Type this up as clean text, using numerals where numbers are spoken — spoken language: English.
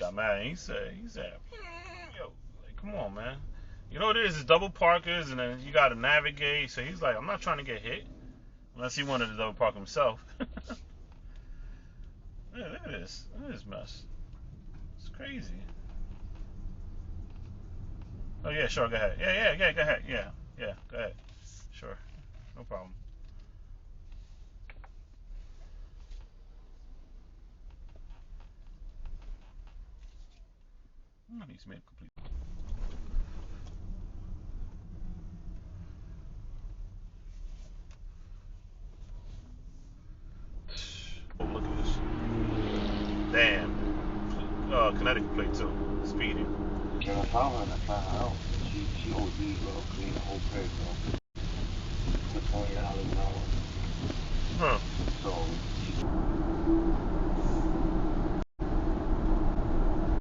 got mad. He said, yo, like, come on, man. You know what it is? It's double parkers, and then you got to navigate. So he's like, I'm not trying to get hit. Unless he wanted to double park himself. Yeah, look at this. Look at this mess. It's crazy. Oh, yeah, sure, go ahead. Yeah, go ahead. Yeah, go ahead. Sure. No problem. He's made complete. Oh, look at this. Damn. Connecticut plate too. Speeding. Yeah, I found her and I found her out. She OD'd, bro. Cleaned the whole place, bro. For $20 an hour.